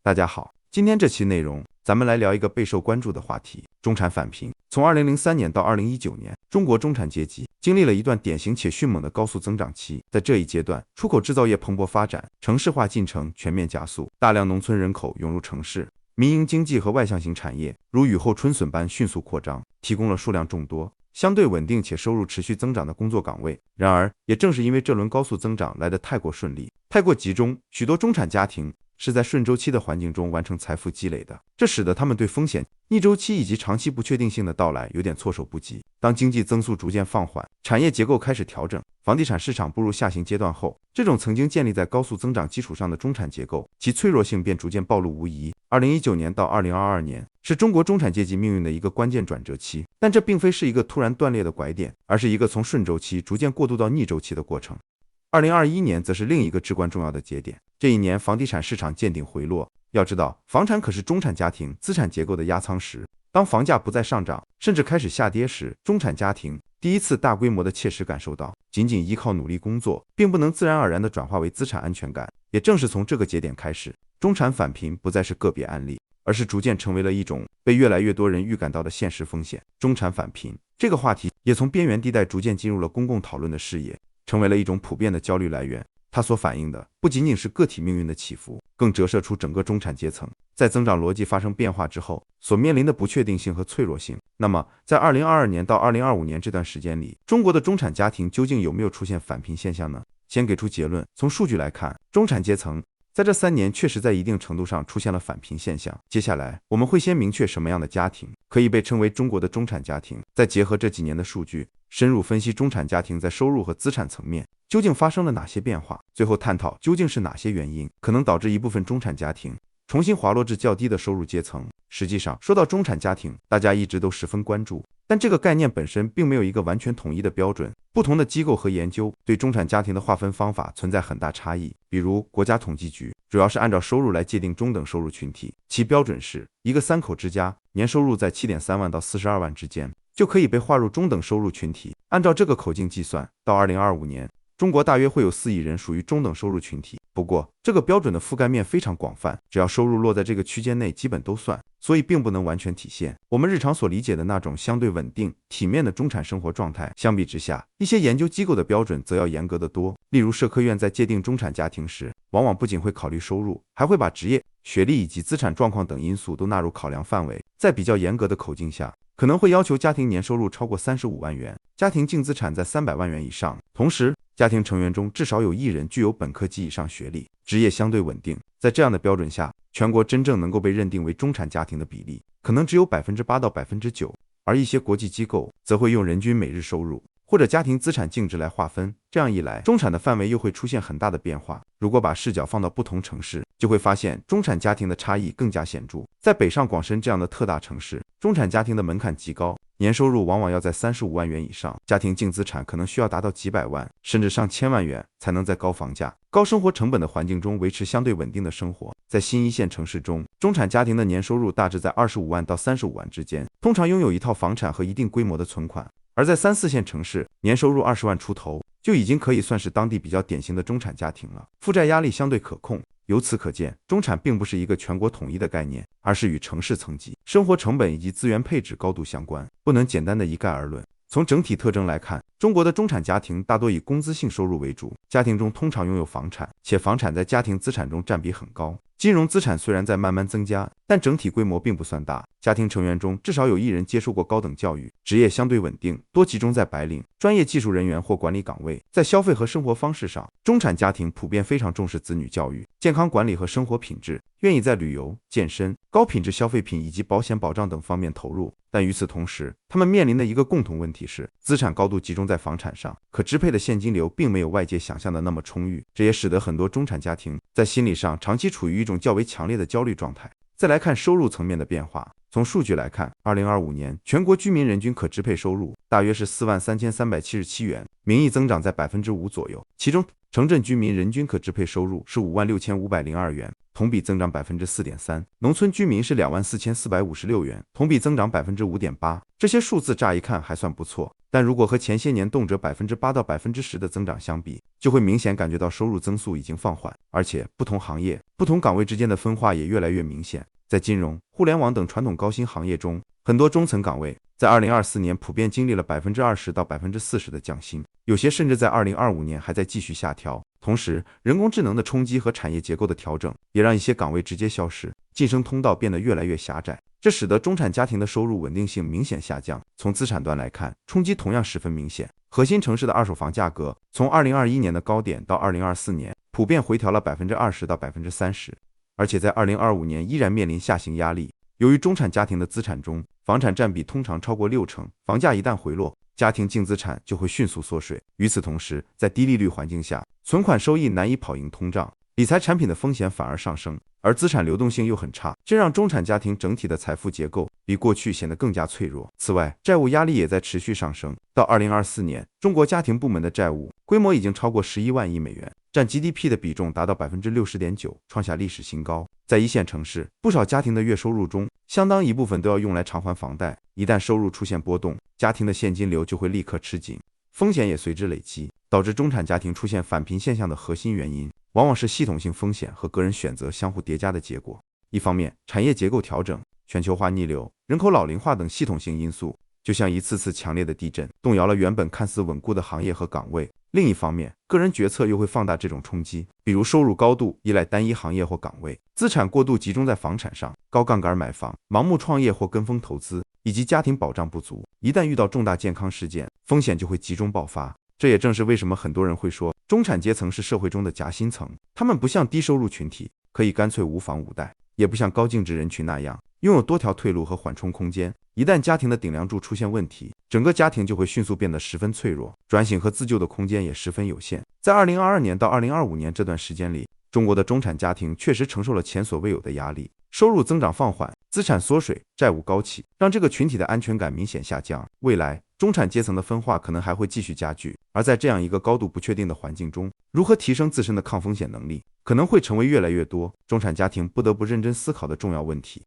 大家好，今天这期内容咱们来聊一个备受关注的话题：中产返贫。从2003年到2019年，中国中产阶级经历了一段典型且迅猛的高速增长期。在这一阶段，出口制造业蓬勃发展，城市化进程全面加速，大量农村人口涌入城市，民营经济和外向型产业如雨后春笋般迅速扩张，提供了数量众多、相对稳定且收入持续增长的工作岗位。然而，也正是因为这轮高速增长来得太过顺利、太过集中，许多中产家庭是在顺周期的环境中完成财富积累的，这使得他们对风险、逆周期以及长期不确定性的到来有点措手不及。当经济增速逐渐放缓，产业结构开始调整，房地产市场步入下行阶段后，这种曾经建立在高速增长基础上的中产结构，其脆弱性便逐渐暴露无遗。2019年到2022年是中国中产阶级命运的一个关键转折期，但这并非是一个突然断裂的拐点，而是一个从顺周期逐渐过渡到逆周期的过程。2021年则是另一个至关重要的节点。这一年，房地产市场见顶回落。要知道，房产可是中产家庭资产结构的压舱石。当房价不再上涨，甚至开始下跌时，中产家庭第一次大规模的切实感受到，仅仅依靠努力工作，并不能自然而然地转化为资产安全感。也正是从这个节点开始，中产返贫不再是个别案例，而是逐渐成为了一种被越来越多人预感到的现实风险。中产返贫这个话题也从边缘地带逐渐进入了公共讨论的视野，成为了一种普遍的焦虑来源。它所反映的不仅仅是个体命运的起伏，更折射出整个中产阶层在增长逻辑发生变化之后所面临的不确定性和脆弱性。那么，在2022年到2025年这段时间里，中国的中产家庭究竟有没有出现返贫现象呢？先给出结论，从数据来看，中产阶层在这3年确实在一定程度上出现了返贫现象。接下来，我们会先明确什么样的家庭可以被称为中国的中产家庭，再结合这几年的数据，深入分析中产家庭在收入和资产层面究竟发生了哪些变化，最后探讨究竟是哪些原因可能导致一部分中产家庭重新滑落至较低的收入阶层。实际上，说到中产家庭，大家一直都十分关注，但这个概念本身并没有一个完全统一的标准，不同的机构和研究对中产家庭的划分方法存在很大差异。比如国家统计局主要是按照收入来界定中等收入群体，其标准是一个3口之家年收入在 7.3 万到42万之间就可以被划入中等收入群体。按照这个口径计算，到2025年中国大约会有4亿人属于中等收入群体。不过，这个标准的覆盖面非常广泛，只要收入落在这个区间内基本都算，所以并不能完全体现我们日常所理解的那种相对稳定、体面的中产生活状态。相比之下，一些研究机构的标准则要严格得多。例如，社科院在界定中产家庭时，往往不仅会考虑收入，还会把职业、学历以及资产状况等因素都纳入考量范围。在比较严格的口径下，可能会要求家庭年收入超过35万元，家庭净资产在300万元以上，同时家庭成员中至少有1人具有本科及以上学历，职业相对稳定。在这样的标准下，全国真正能够被认定为中产家庭的比例可能只有 8% 到 9%， 而一些国际机构则会用人均每日收入或者家庭资产净值来划分。这样一来，中产的范围又会出现很大的变化。如果把视角放到不同城市，就会发现中产家庭的差异更加显著。在北上广深这样的特大城市，中产家庭的门槛极高，年收入往往要在35万元以上，家庭净资产可能需要达到几百万甚至上千万元，才能在高房价、高生活成本的环境中维持相对稳定的生活。在新一线城市中，中产家庭的年收入大致在25万到35万之间，通常拥有一套房产和一定规模的存款。而在3、4线城市，年收入20万出头就已经可以算是当地比较典型的中产家庭了，负债压力相对可控。由此可见，中产并不是一个全国统一的概念，而是与城市层级、生活成本以及资源配置高度相关，不能简单的一概而论。从整体特征来看，中国的中产家庭大多以工资性收入为主，家庭中通常拥有房产，且房产在家庭资产中占比很高。金融资产虽然在慢慢增加，但整体规模并不算大。家庭成员中至少有1人接受过高等教育，职业相对稳定，多集中在白领、专业技术人员或管理岗位。在消费和生活方式上，中产家庭普遍非常重视子女教育、健康管理和生活品质，愿意在旅游、健身、高品质消费品以及保险保障等方面投入。但与此同时，他们面临的一个共同问题是，资产高度集中在房产上，可支配的现金流并没有外界想象的那么充裕。这也使得很多中产家庭在心理上长期处于一种较为强烈的焦虑状态。再来看收入层面的变化，从数据来看，2025年全国居民人均可支配收入大约是4万3377元，名义增长在 5% 左右，其中城镇居民人均可支配收入是56502元，同比增长 4.3%， 农村居民是24456元，同比增长 5.8%。这些数字乍一看还算不错，但如果和前些年动辄 8%到 10%的增长相比，就会明显感觉到收入增速已经放缓，而且不同行业、不同岗位之间的分化也越来越明显。在金融、互联网等传统高薪行业中，很多中层岗位在2024年普遍经历了 20%到 40% 的降薪，有些甚至在2025年还在继续下调。同时，人工智能的冲击和产业结构的调整也让一些岗位直接消失，晋升通道变得越来越狭窄，这使得中产家庭的收入稳定性明显下降。从资产端来看，冲击同样十分明显。核心城市的二手房价格从2021年的高点到2024年普遍回调了 20% 到 30%， 而且在2025年依然面临下行压力。由于中产家庭的资产中房产占比通常超过60%，房价一旦回落，家庭净资产就会迅速缩水。与此同时，在低利率环境下，存款收益难以跑赢通胀，理财产品的风险反而上升，而资产流动性又很差，这让中产家庭整体的财富结构比过去显得更加脆弱。此外，债务压力也在持续上升。到2024年，中国家庭部门的债务规模已经超过11万亿美元，占 GDP 的比重达到 60.9%， 创下历史新高。在一线城市，不少家庭的月收入中，相当一部分都要用来偿还房贷，一旦收入出现波动，家庭的现金流就会立刻吃紧，风险也随之累积。导致中产家庭出现返贫现象的核心原因，往往是系统性风险和个人选择相互叠加的结果。一方面，产业结构调整、全球化逆流、人口老龄化等系统性因素，就像一次次强烈的地震，动摇了原本看似稳固的行业和岗位。另一方面，个人决策又会放大这种冲击，比如收入高度依赖单一行业或岗位，资产过度集中在房产上，高杠杆买房、盲目创业或跟风投资，以及家庭保障不足。一旦遇到重大健康事件，风险就会集中爆发。这也正是为什么很多人会说，中产阶层是社会中的夹心层。他们不像低收入群体可以干脆无房无贷，也不像高净值人群那样拥有多条退路和缓冲空间。一旦家庭的顶梁柱出现问题，整个家庭就会迅速变得十分脆弱，转型和自救的空间也十分有限。在2022年到2025年这段时间里，中国的中产家庭确实承受了前所未有的压力，收入增长放缓，资产缩水，债务高企，让这个群体的安全感明显下降。未来中产阶层的分化可能还会继续加剧，而在这样一个高度不确定的环境中，如何提升自身的抗风险能力，可能会成为越来越多中产家庭不得不认真思考的重要问题。